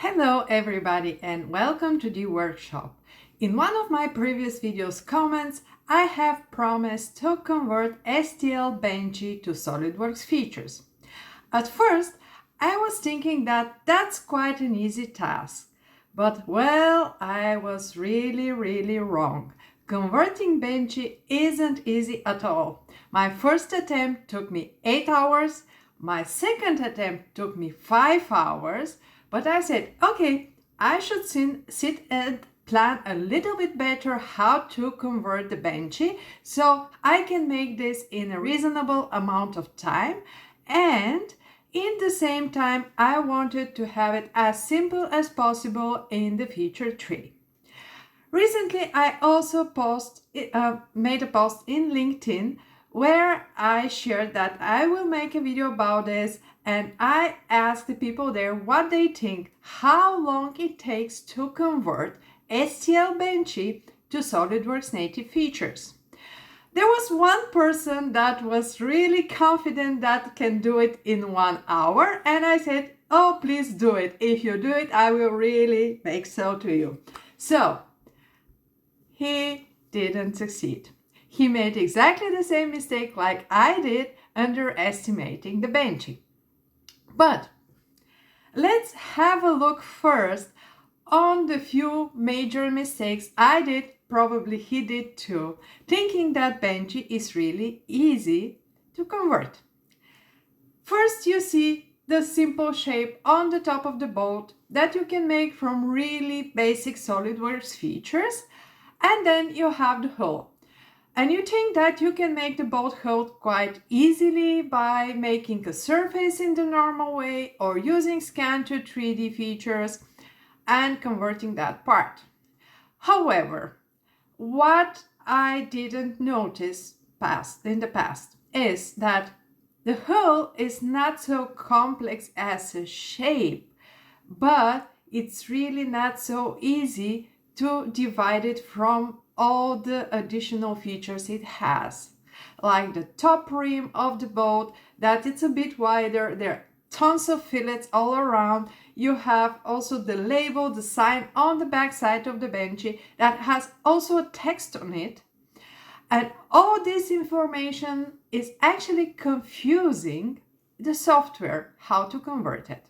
Hello everybody and welcome to the workshop. In one of my previous videos comments, I have promised to convert STL Benchy to SOLIDWORKS features. At first, I was thinking that that's quite an easy task, but well, I was really wrong. Converting Benchy isn't easy at all. My first attempt took me 8 hours, my second attempt took me 5 hours, but I said, okay, I should sit and plan a little bit better how to convert the Benchy so I can make this in a reasonable amount of time, and in the same time I wanted to have it as simple as possible in the feature tree. Recently I also made a post in LinkedIn where I shared that I will make a video about this, and I asked the people there what they think, how long it takes to convert STL Benchy to SOLIDWORKS native features. There was one person that was really confident that can do it in 1 hour, and I said, oh, please do it. If you do it, I will really make so to you. So he didn't succeed. He made exactly the same mistake like I did, underestimating the Benchy. But let's have a look first on the few major mistakes I did, probably he did too, thinking that Benchy is really easy to convert. First, you see the simple shape on the top of the boat that you can make from really basic SOLIDWORKS features, and then you have the hull. And you think that you can make the boat hull quite easily by making a surface in the normal way or using scan to 3D features and converting that part. However, what I didn't notice in the past is that the hull is not so complex as a shape, but it's really not so easy to divide it from all the additional features it has, like the top rim of the boat, that it's a bit wider, there are tons of fillets all around. You have also the label, the sign on the back side of the Benchy that has also a text on it, and all this information is actually confusing the software how to convert it.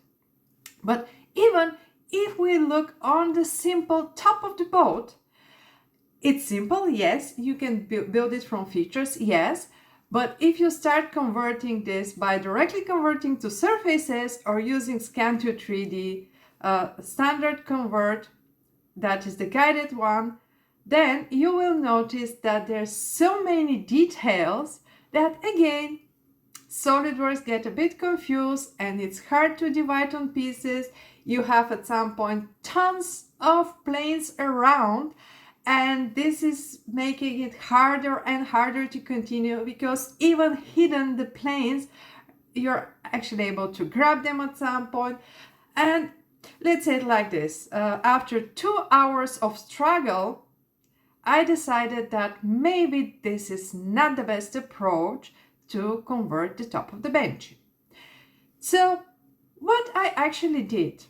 But even if we look on the simple top of the boat, it's simple, yes, you can build it from features, yes, but if you start converting this by directly converting to surfaces or using scan to 3D, standard convert, that is the guided one, then you will notice that there's so many details that again, SOLIDWORKS get a bit confused and it's hard to divide on pieces. You have at some point tons of planes around, and this is making it harder and harder to continue because even hidden the planes, you're actually able to grab them at some point. And let's say it like this, after 2 hours of struggle, I decided that maybe this is not the best approach to convert the top of the Benchy. So what I actually did,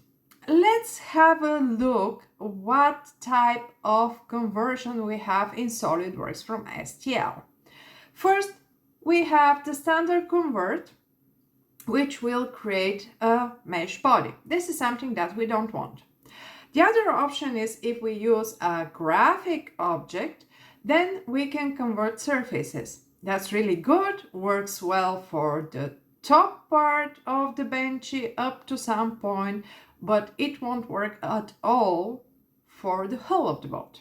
let's have a look what type of conversion we have in SOLIDWORKS from STL. First, we have the standard convert, which will create a mesh body. This is something that we don't want. The other option is if we use a graphic object, then we can convert surfaces. That's really good, works well for the top part of the Benchy up to some point, but it won't work at all for the hull of the boat.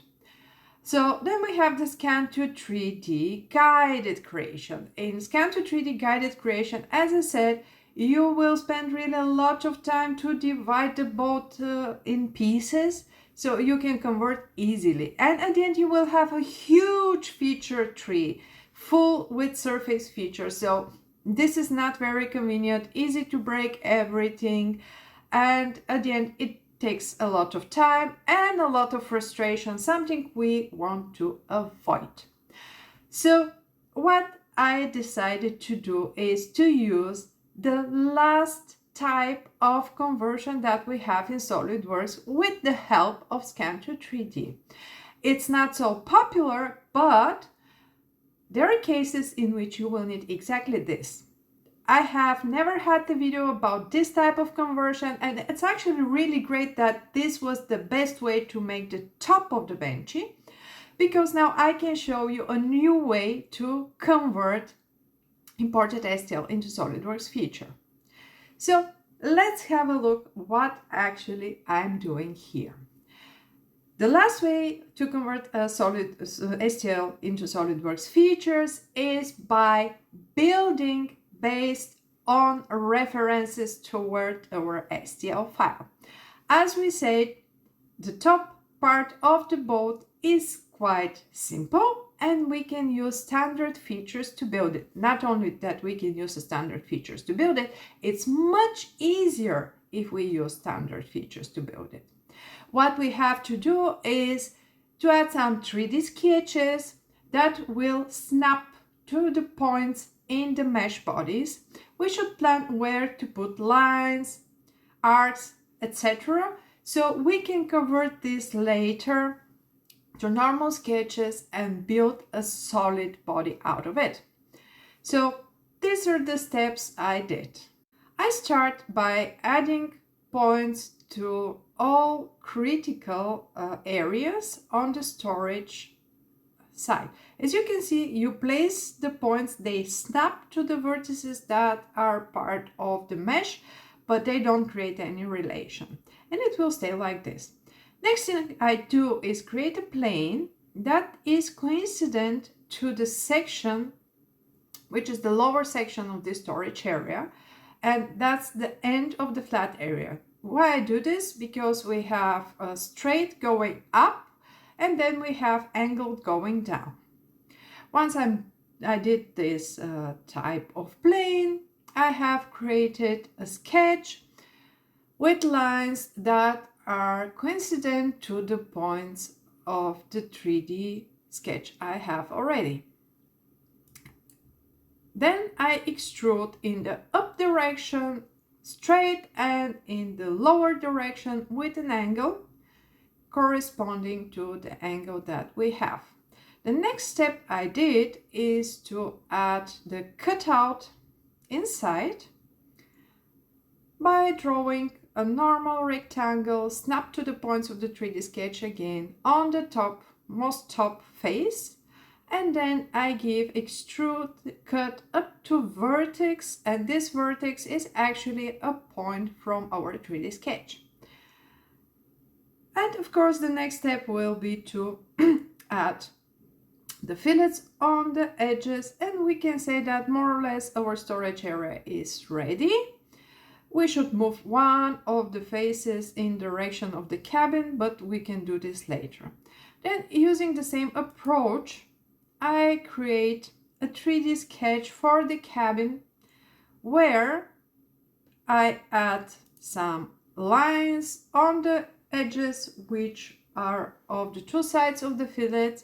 So then we have the scan to 3D guided creation. In scan to 3D guided creation, as I said, you will spend really a lot of time to divide the boat in pieces so you can convert easily. And at the end you will have a huge feature tree full with surface features. So this is not very convenient, easy to break everything, and at the end it takes a lot of time and a lot of frustration, something we want to avoid. So what I decided to do is to use the last type of conversion that we have in SolidWorks with the help of Scan to 3D. It's not so popular, but there are cases in which you will need exactly this. I have never had the video about this type of conversion, and it's actually really great that this was the best way to make the top of the Benchy, because now I can show you a new way to convert imported STL into SolidWorks feature. So let's have a look what actually I'm doing here. The last way to convert a STL into SolidWorks features is by building based on references toward our STL file. As we said, the top part of the boat is quite simple and we can use standard features to build it. Not only that we can use the standard features to build it, it's much easier if we use standard features to build it. What we have to do is to add some 3D sketches that will snap to the points in the mesh bodies. We should plan where to put lines, arcs, etc. So we can convert this later to normal sketches and build a solid body out of it. So these are the steps I did. I start by adding points to all critical areas on the storage side. As you can see, you place the points, they snap to the vertices that are part of the mesh, but they don't create any relation. And it will stay like this. Next thing I do is create a plane that is coincident to the section, which is the lower section of the storage area, and that's the end of the flat area. Why I do this? Because we have a straight going up and then we have angled going down. Once I did this type of plane, I have created a sketch with lines that are coincident to the points of the 3D sketch I have already. Then I extrude in the up direction straight and in the lower direction with an angle corresponding to the angle that we have. The next step I did is to add the cutout inside by drawing a normal rectangle, snap to the points of the 3D sketch again on the top, most top face, and then I give extrude cut up to vertex, and this vertex is actually a point from our 3D sketch. And of course the next step will be to add the fillets on the edges, and we can say that more or less our storage area is ready. We should move one of the faces in direction of the cabin, but we can do this later. Then, using the same approach, I create a 3D sketch for the cabin where I add some lines on the edges which are of the two sides of the fillet.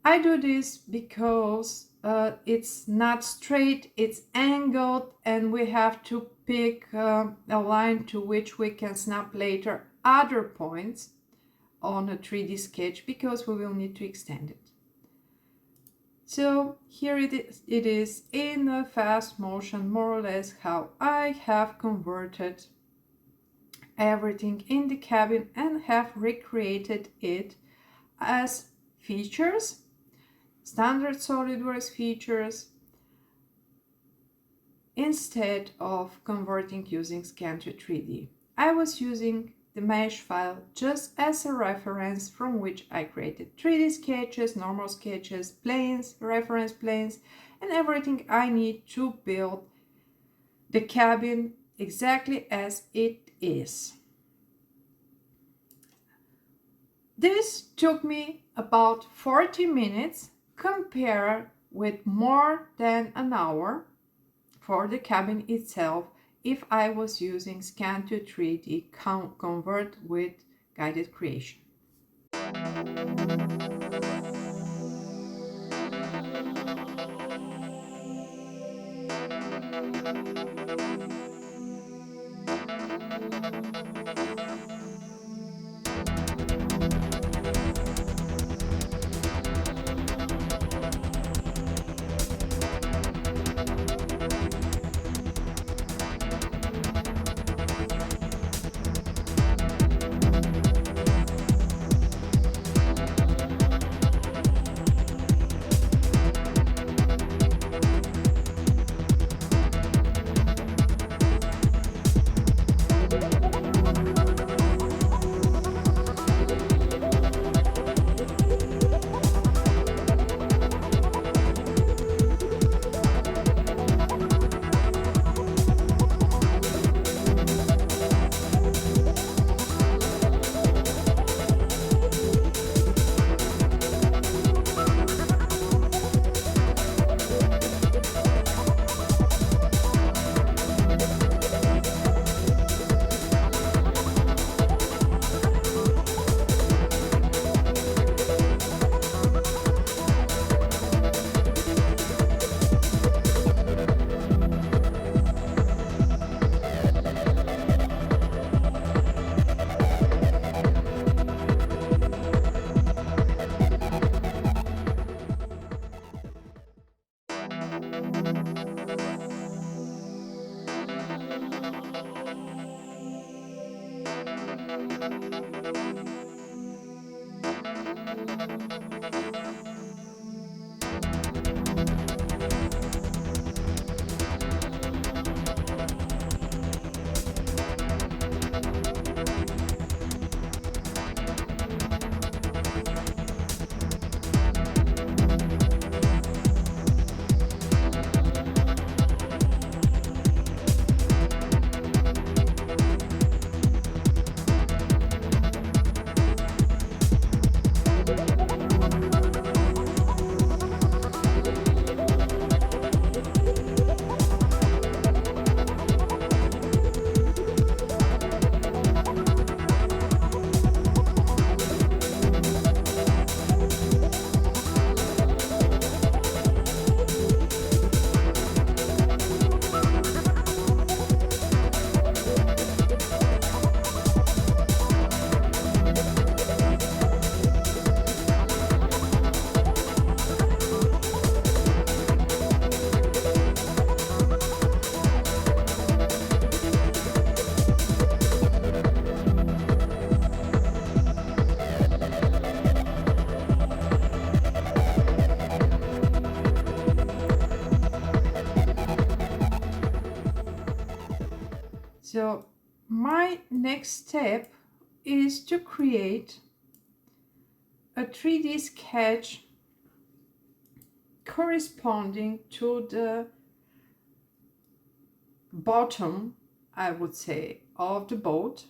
I do this because it's not straight, it's angled, and we have to pick a line to which we can snap later other points on a 3D sketch because we will need to extend it. So here it is in a fast motion, more or less how I have converted everything in the cabin and have recreated it as features. Standard SolidWorks features instead of converting using Scan to 3D. I was using the mesh file just as a reference from which I created 3D sketches, normal sketches, planes, reference planes, and everything I need to build the cabin exactly as it is. This took me about 40 minutes compared with more than an hour for the cabin itself if I was using Scan to 3D convert with guided creation. So my next step is to create a 3D sketch corresponding to the bottom, I would say, of the boat,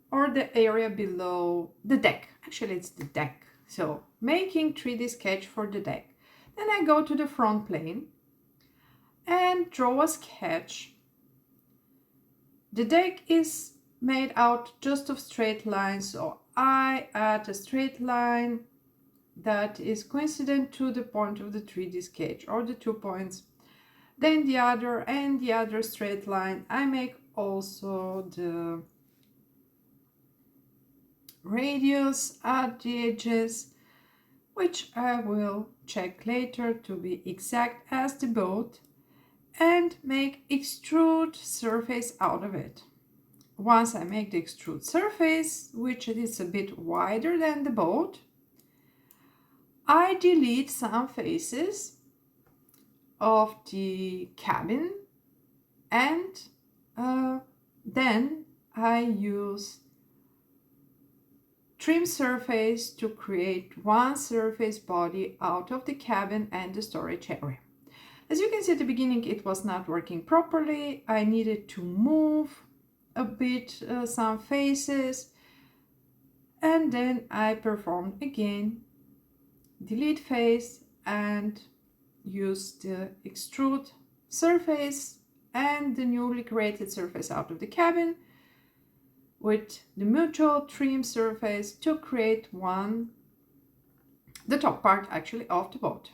or the area below the deck. Actually, it's the deck. So making 3D sketch for the deck. Then I go to the front plane and draw a sketch. The deck is made out just of straight lines, so I add a straight line that is coincident to the point of the 3D sketch, or the 2 points. Then the other and the other straight line. I make also the radius at the edges, which I will check later to be exact as the boat, and make extrude surface out of it. Once I make the extrude surface, which is a bit wider than the boat, I delete some faces of the cabin, and then I use trim surface to create one surface body out of the cabin and the storage area. As you can see at the beginning, it was not working properly. I needed to move a bit some faces, and then I performed again delete face and use the extrude surface and the newly created surface out of the cabin with the mutual trim surface to create the top part actually of the boat.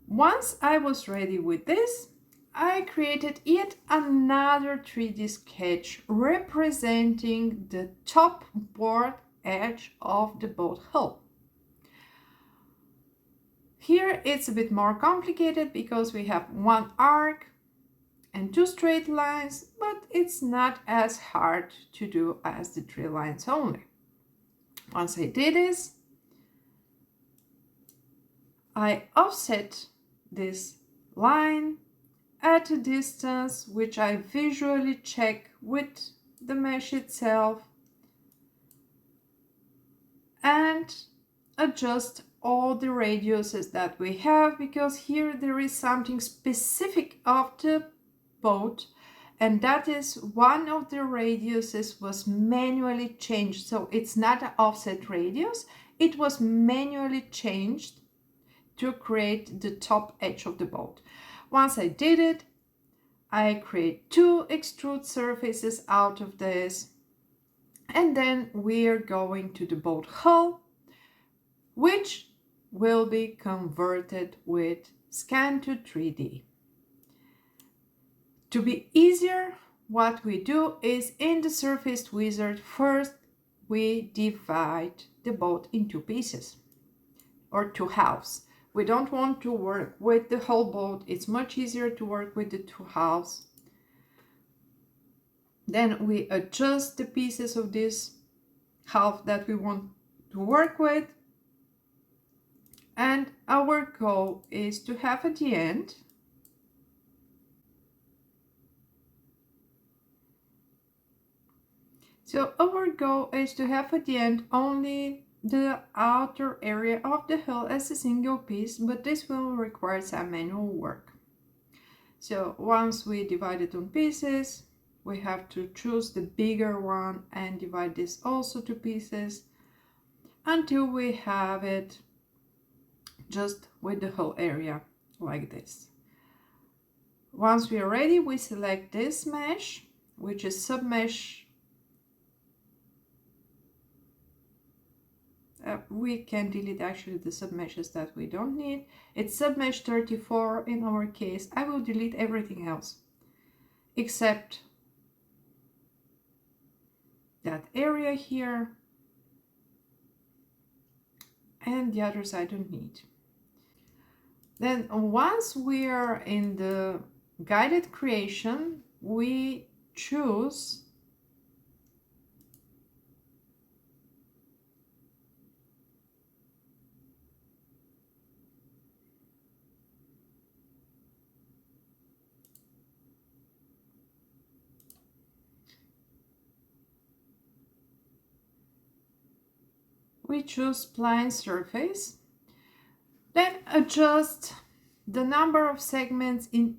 Once I was ready with this, I created yet another 3D sketch representing the top board edge of the boat hull. Here it's a bit more complicated because we have one arc and two straight lines, but it's not as hard to do as the 3 lines only. Once I did this, I offset this line at a distance which I visually check with the mesh itself and adjust all the radiuses that we have, because here there is something specific of the boat, and that is one of the radiuses was manually changed. So it's not an offset radius, it was manually changed to create the top edge of the boat. Once I did it, I create 2 extrude surfaces out of this, and then we're going to the boat hull, which will be converted with Scan to 3D. To be easier, what we do is in the surface wizard, first we divide the boat in 2 pieces or 2 halves. We don't want to work with the whole boat. It's much easier to work with the 2 halves. Then we adjust the pieces of this half that we want to work with. And our goal is to have at the end only the outer area of the hull as a single piece, but this will require some manual work. So once we divide it on pieces, we have to choose the bigger one and divide this also to pieces until we have it just with the whole area like this. Once we are ready, we select this mesh, which is submesh. We can delete actually the submeshes that we don't need. It's submesh 34 in our case. I will delete everything else except that area here, and the others I don't need. Then once we are in the guided creation, we choose spline surface, then adjust the number of segments in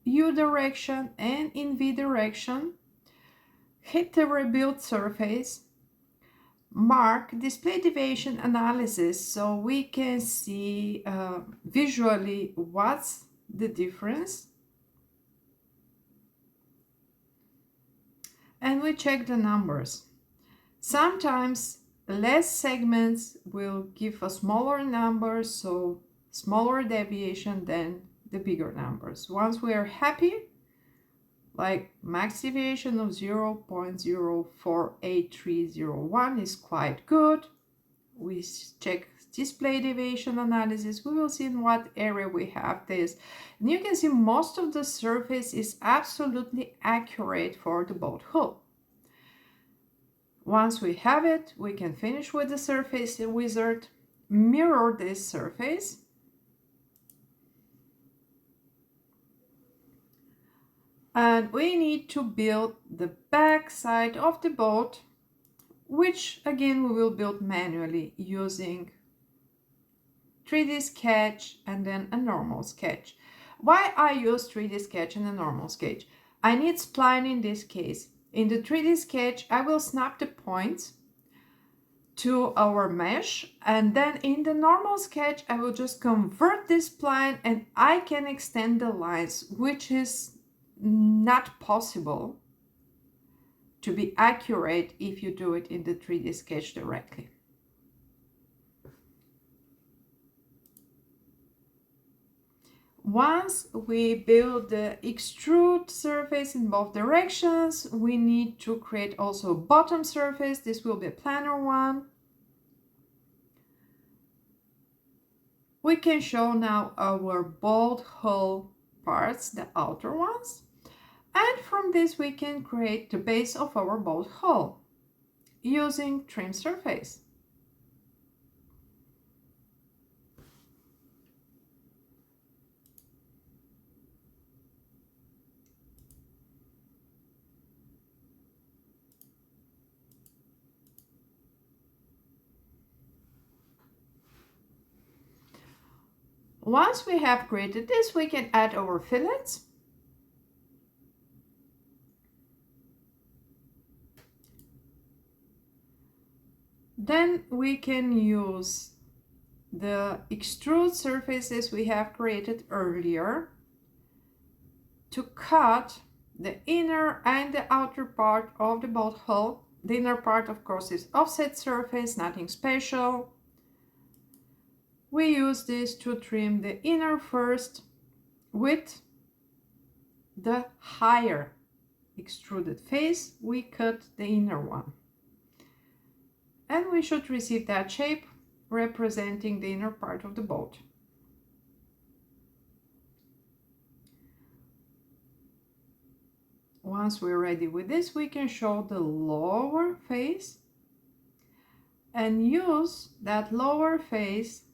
U direction and in V direction, hit the rebuild surface, mark display deviation analysis so we can see visually what's the difference, and we check the numbers. Sometimes less segments will give a smaller number, so smaller deviation than the bigger numbers. Once we are happy, like max deviation of 0.048301 is quite good. We check display deviation analysis. We will see in what area we have this. And you can see most of the surface is absolutely accurate for the boat hull. Once we have it, we can finish with the surface wizard, mirror this surface, and we need to build the back side of the boat, which again we will build manually using 3D sketch and then a normal sketch. Why I use 3D sketch and a normal sketch? I need spline in this case. In the 3D sketch, I will snap the points to our mesh, and then in the normal sketch, I will just convert this spline and I can extend the lines, which is not possible to be accurate if you do it in the 3D sketch directly. Once we build the extrude surface in both directions, we need to create also a bottom surface. This will be a planar one. We can show now our bolt hole parts, the outer ones. And from this we can create the base of our bolt hole using trim surface. Once we have created this, we can add our fillets. Then we can use the extrude surfaces we have created earlier to cut the inner and the outer part of the bolt hole. The inner part, of course, is offset surface, nothing special. We use this to trim the inner first with the higher extruded face. We cut the inner one. And we should receive that shape representing the inner part of the bolt. Once we're ready with this, we can show the lower face and use that lower face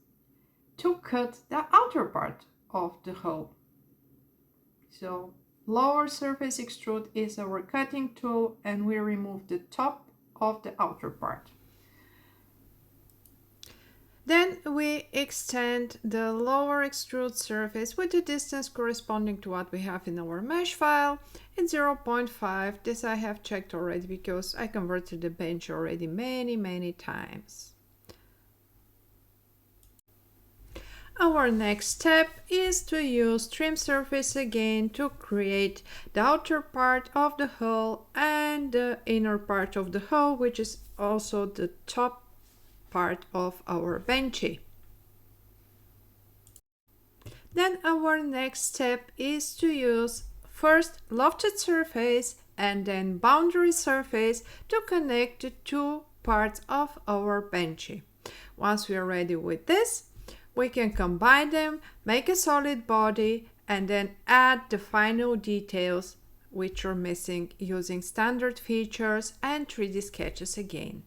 to cut the outer part of the hull. So lower surface extrude is our cutting tool, and we remove the top of the outer part. Then we extend the lower extrude surface with the distance corresponding to what we have in our mesh file. It's 0.5. This I have checked already because I converted the Benchy already many times. Our next step is to use trim surface again to create the outer part of the hull and the inner part of the hull, which is also the top part of our Benchy. Then our next step is to use first lofted surface and then boundary surface to connect the two parts of our Benchy. Once we are ready with this, we can combine them, make a solid body, and then add the final details which are missing using standard features and 3D sketches again.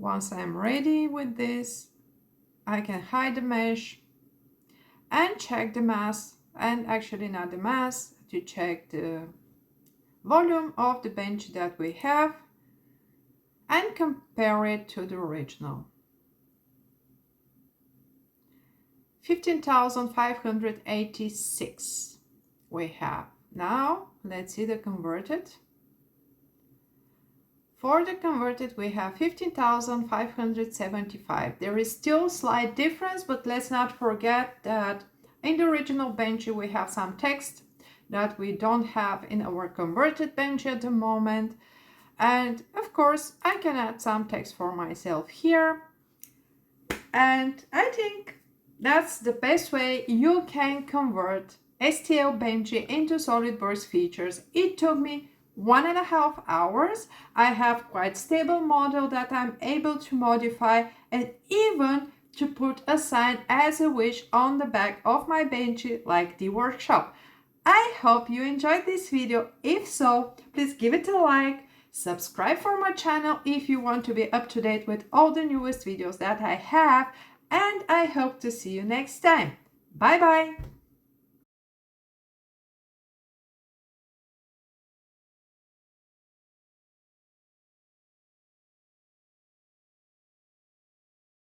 Once I'm ready with this, I can hide the mesh and check the mass, and actually not the mass, to check the volume of the bench that we have and compare it to the original. 15,586 we have. Now let's see the converted. For the converted we have 15,575. There is still slight difference, but let's not forget that in the original Benchy we have some text that we don't have in our converted Benchy at the moment. And of course I can add some text for myself here. And I think that's the best way you can convert STL Benchy into SOLIDWORKS features. It took me 1.5 hours. I have quite stable model that I'm able to modify and even to put a sign as a wish on the back of my Benchy like the workshop. I hope you enjoyed this video. If so, please give it a like, subscribe for my channel if you want to be up to date with all the newest videos that I have, and I hope to see you next time. Bye bye!